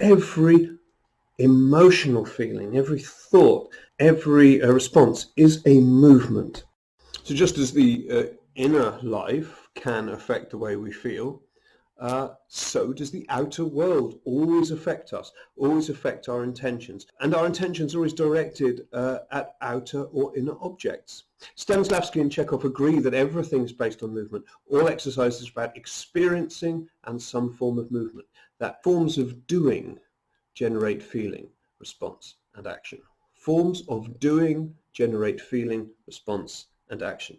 Every emotional feeling, every thought, every response is a movement. So just as the inner life can affect the way we feel, so does the outer world always affect us, always affect our intentions. And our intentions are always directed at outer or inner objects. Stanislavski and Chekhov agree that everything is based on movement. All exercise is about experiencing and some form of movement. That forms of doing generate feeling, response, and action. Forms of doing generate feeling, response, and action.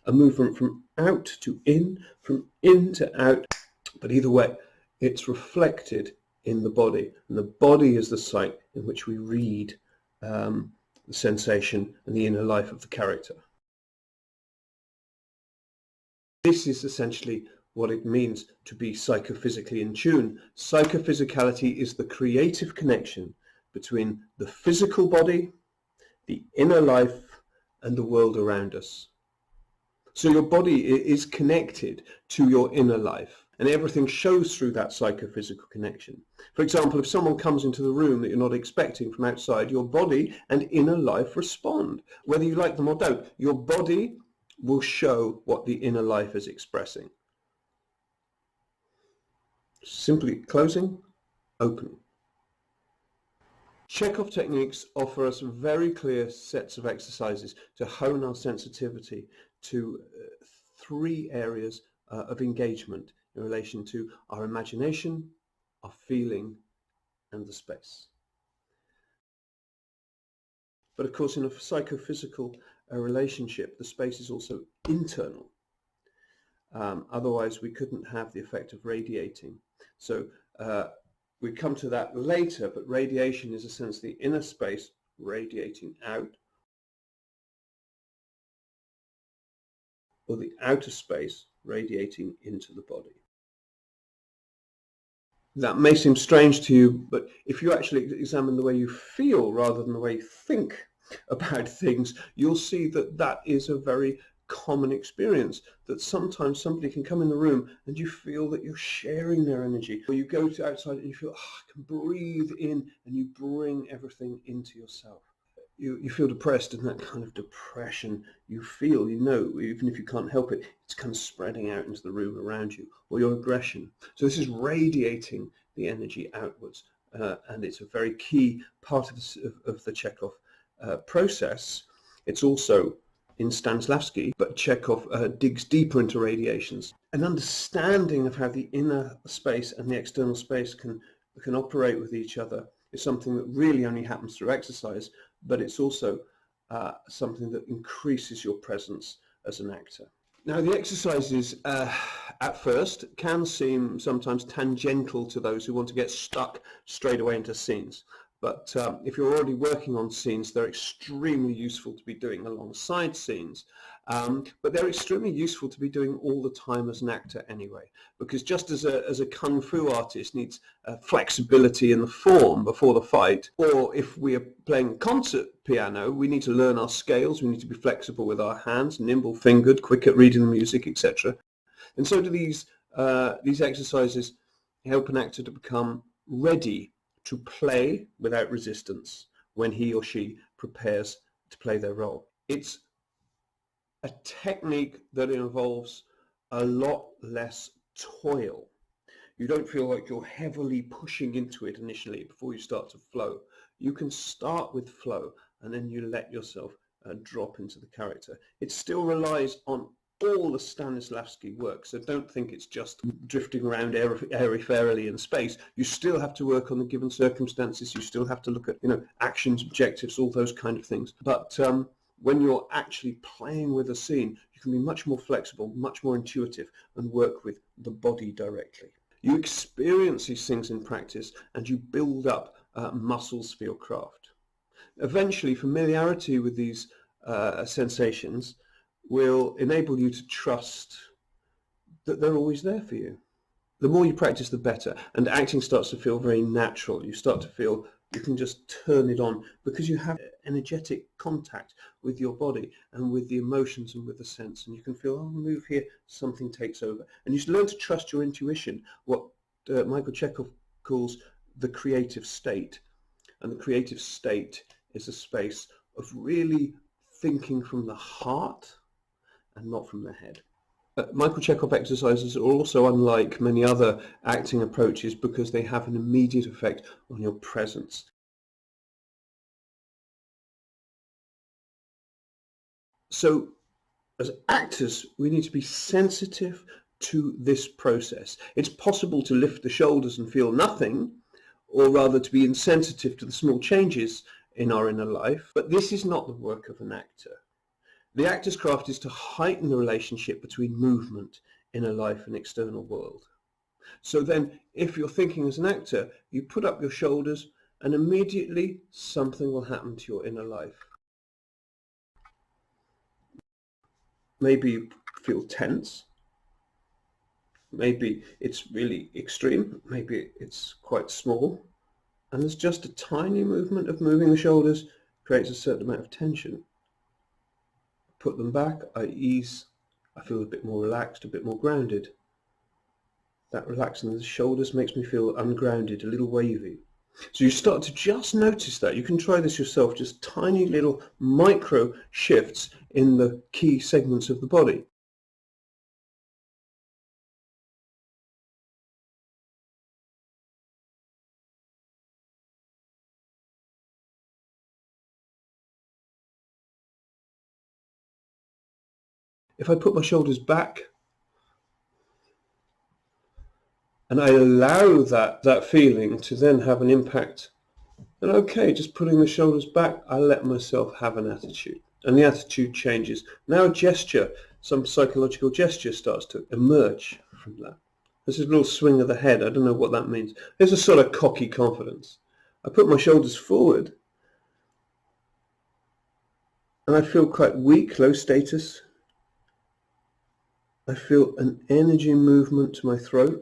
A movement from out to in, from in to out, but either way, it's reflected in the body. And the body is the site in which we read the sensation and the inner life of the character. This is essentially what it means to be psychophysically in tune. Psychophysicality is the creative connection between the physical body, the inner life, and the world around us. So your body is connected to your inner life, and everything shows through that psychophysical connection. For example, if someone comes into the room that you're not expecting from outside, your body and inner life respond. Whether you like them or don't, your body will show what the inner life is expressing. Simply closing, opening. Chekhov techniques offer us very clear sets of exercises to hone our sensitivity to three areas of engagement in relation to our imagination, our feeling, and the space. But of course, in a psychophysical relationship, the space is also internal. Otherwise, we couldn't have the effect of radiating. So we come to that later, but radiation is essentially the inner space radiating out, or the outer space radiating into the body. That may seem strange to you, but if you actually examine the way you feel rather than the way you think about things, you'll see that that is a very common experience, that sometimes somebody can come in the room and you feel that you're sharing their energy, or you go to outside and you feel, I can breathe in, and you bring everything into yourself. You feel depressed, and that kind of depression you feel, even if you can't help it, it's kind of spreading out into the room around you, or your aggression. So this is radiating the energy outwards, and it's a very key part of the Chekhov process. It's also in Stanislavski, but Chekhov digs deeper into radiations. An understanding of how the inner space and the external space can operate with each other is something that really only happens through exercise, but it's also something that increases your presence as an actor. Now, the exercises at first can seem sometimes tangential to those who want to get stuck straight away into scenes. But if you're already working on scenes, they're extremely useful to be doing alongside scenes. But they're extremely useful to be doing all the time as an actor anyway, because just as a kung fu artist needs flexibility in the form before the fight, or if we are playing concert piano, we need to learn our scales, we need to be flexible with our hands, nimble-fingered, quick at reading the music, etc. And so do these exercises help an actor to become ready to play without resistance when he or she prepares to play their role. It's a technique that involves a lot less toil. You don't feel like you're heavily pushing into it initially before you start to flow. You can start with flow and then you let yourself drop into the character. It still relies on all the Stanislavski work, so don't think it's just drifting around airy-fairily in space. You still have to work on the given circumstances. You still have to look at actions, objectives, all those kind of things. But when you're actually playing with a scene, you can be much more flexible, much more intuitive, and work with the body directly. You experience these things in practice, and you build up muscles for your craft. Eventually, familiarity with these sensations will enable you to trust that they're always there for you. The more you practice, the better, and acting starts to feel very natural. You start to feel you can just turn it on because you have energetic contact with your body and with the emotions and with the sense, and you can feel, move here, something takes over. And you learn to trust your intuition, what Michael Chekhov calls the creative state. And the creative state is a space of really thinking from the heart and not from the head. Michael Chekhov exercises are also unlike many other acting approaches because they have an immediate effect on your presence. So as actors, we need to be sensitive to this process. It's possible to lift the shoulders and feel nothing, or rather to be insensitive to the small changes in our inner life, but this is not the work of an actor. The actor's craft is to heighten the relationship between movement, inner life and external world. So then, if you're thinking as an actor, you put up your shoulders and immediately something will happen to your inner life. Maybe you feel tense. Maybe it's really extreme. Maybe it's quite small. And there's just a tiny movement of moving the shoulders creates a certain amount of tension. Put them back, I ease, I feel a bit more relaxed, a bit more grounded. That relaxing of the shoulders makes me feel ungrounded, a little wavy. So you start to just notice that. You can try this yourself, just tiny little micro shifts in the key segments of the body. If I put my shoulders back and I allow that feeling to then have an impact, then okay, just putting the shoulders back, I let myself have an attitude. And the attitude changes. Now a gesture, some psychological gesture starts to emerge from that. There's a little swing of the head. I don't know what that means. There's a sort of cocky confidence. I put my shoulders forward and I feel quite weak, low status. I feel an energy movement to my throat.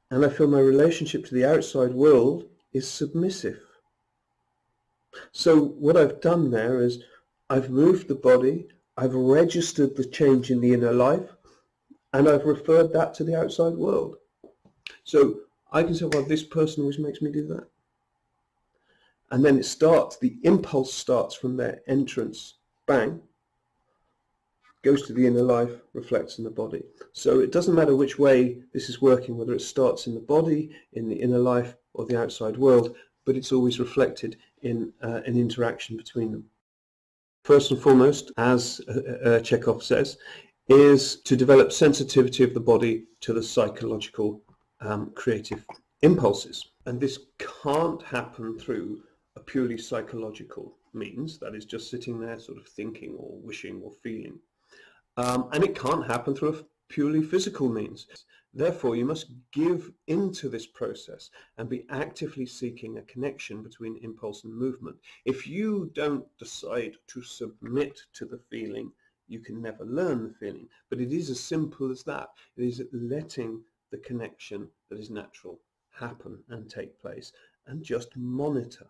And I feel my relationship to the outside world is submissive. So what I've done there is I've moved the body, I've registered the change in the inner life, and I've referred that to the outside world. So I can say, well, this person always makes me do that. And then it starts, the impulse starts from their entrance, bang, goes to the inner life, reflects in the body. So it doesn't matter which way this is working, whether it starts in the body, in the inner life, or the outside world, but it's always reflected in an interaction between them. First and foremost, as Chekhov says, is to develop sensitivity of the body to the psychological creative impulses. And this can't happen through a purely psychological means, that is just sitting there sort of thinking or wishing or feeling. And it can't happen through a purely physical means. Therefore, you must give into this process and be actively seeking a connection between impulse and movement. If you don't decide to submit to the feeling, you can never learn the feeling. But it is as simple as that. It is letting the connection that is natural happen and take place and just monitor.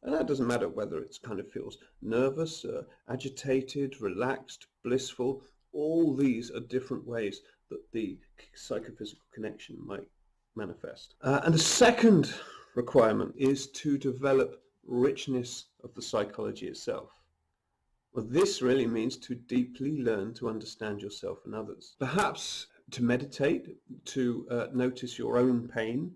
And that doesn't matter whether it kind of feels nervous, agitated, relaxed, blissful. All these are different ways that the psychophysical connection might manifest. And the second requirement is to develop richness of the psychology itself. Well, this really means to deeply learn to understand yourself and others. Perhaps to meditate, to notice your own pain,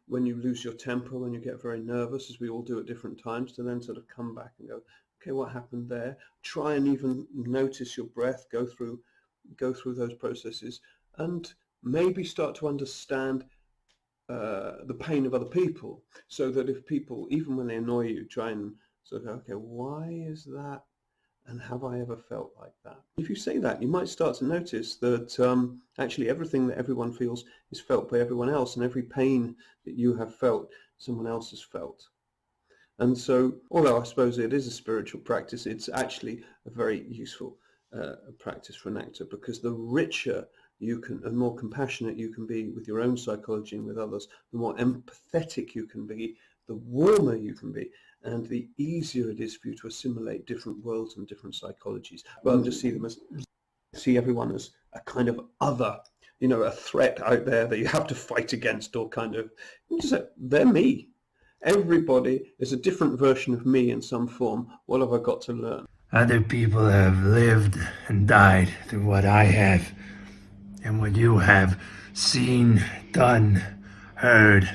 when you lose your temper, when you get very nervous, as we all do at different times, to then sort of come back and go, okay, what happened there? Try and even notice your breath, go through those processes, and maybe start to understand the pain of other people, so that if people, even when they annoy you, try and sort of go, okay, why is that? And have I ever felt like that? If you say that, you might start to notice that actually everything that everyone feels is felt by everyone else, and every pain that you have felt, someone else has felt. And so, although I suppose it is a spiritual practice, it's actually a very useful practice for an actor, because the richer you can and more compassionate you can be with your own psychology and with others, the more empathetic you can be, the warmer you can be, and the easier it is for you to assimilate different worlds and different psychologies, rather than just see everyone as a kind of other, a threat out there that you have to fight against, or kind of, you just say, they're me. Everybody is a different version of me in some form. What have I got to learn? Other people have lived and died through what I have, and what you have seen, done, heard,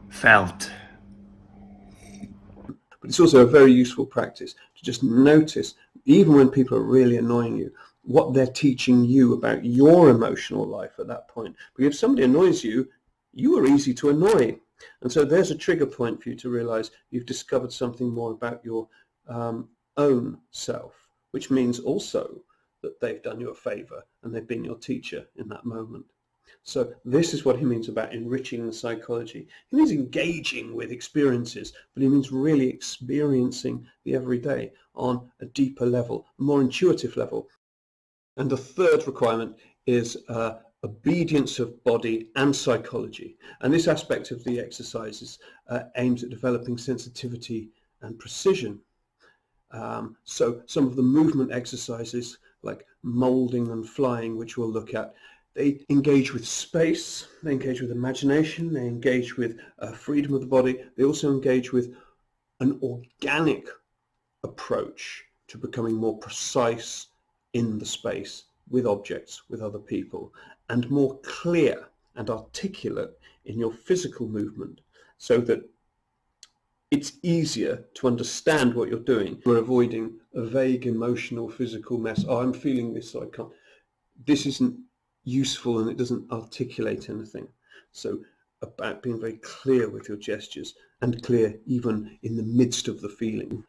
felt. But it's also a very useful practice to just notice, even when people are really annoying you, what they're teaching you about your emotional life at that point. Because if somebody annoys you, you are easy to annoy. And so there's a trigger point for you to realize you've discovered something more about your own self, which means also that they've done you a favor and they've been your teacher in that moment. So this is what he means about enriching the psychology. He means engaging with experiences, but he means really experiencing the everyday on a deeper level, a more intuitive level. And the third requirement is obedience of body and psychology. And this aspect of the exercises aims at developing sensitivity and precision. So some of the movement exercises like molding and flying, which we'll look at, they engage with space, they engage with imagination, they engage with freedom of the body. They also engage with an organic approach to becoming more precise in the space with objects, with other people, and more clear and articulate in your physical movement, so that it's easier to understand what you're doing. We're avoiding a vague emotional physical mess. Oh, I'm feeling this, so I can't. This isn't useful and it doesn't articulate anything. So about being very clear with your gestures, and clear even in the midst of the feeling.